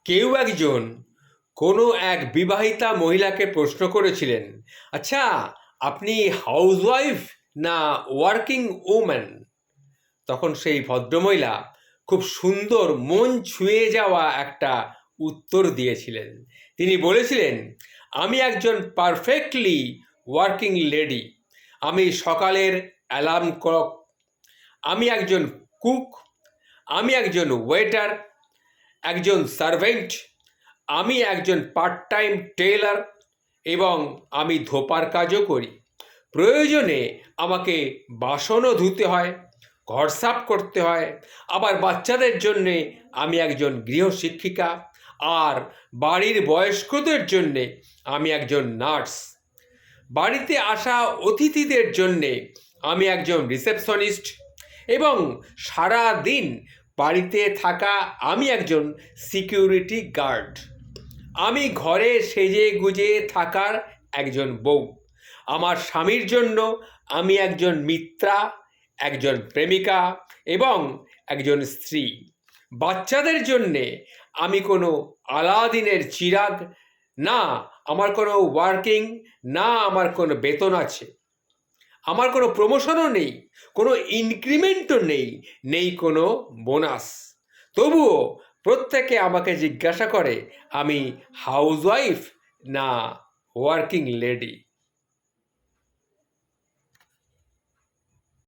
কেউ একজন কোনো এক বিবাহিতা মহিলাকে প্রশ্ন করেছিলেন, আচ্ছা, আপনি হাউসওয়াইফ না ওয়ার্কিং ওম্যান? তখন সেই ভদ্রমহিলা খুব সুন্দর, মন ছুঁয়ে যাওয়া একটা উত্তর দিয়েছিলেন। তিনি বলেছিলেন, আমি একজন পারফেক্টলি ওয়ার্কিং লেডি। আমি সকালের অ্যালার্ম ক্লক, আমি একজন কুক, আমি একজন ওয়েটার, একজন সার্ভেন্ট, আমি একজন পার্ট টাইম টেইলার এবং আমি ধোপার কাজও করি। প্রয়োজনে আমাকে বাসনও ধুতে হয়, ঘর সাফ করতে হয়। আবার বাচ্চাদের জন্যে আমি একজন গৃহশিক্ষিকা, আর বাড়ির বয়স্কদের জন্যে আমি একজন নার্স। বাড়িতে আসা অতিথিদের জন্যে আমি একজন রিসেপশনিস্ট, এবং সারা দিন বাড়িতে থাকা আমি একজন সিকিউরিটি গার্ড। আমি ঘরে সেজে গুজে থাকার একজন বউ। আমার স্বামীর জন্য আমি একজন মিত্রা, একজন প্রেমিকা এবং একজন স্ত্রী। বাচ্চাদের জন্যে আমি কোনো আলাদিনের চিরাগ না, আমার কোনো ওয়ার্কিং না, আমার কোনো বেতন আছে, আমার কোনো প্রমোশনও নেই, কোনো ইনক্রিমেন্টও নেই, নেই কোনো বোনাস। তবুও প্রত্যেকে আমাকে জিজ্ঞাসা করে, আমি হাউসওয়াইফ না ওয়ার্কিং লেডি।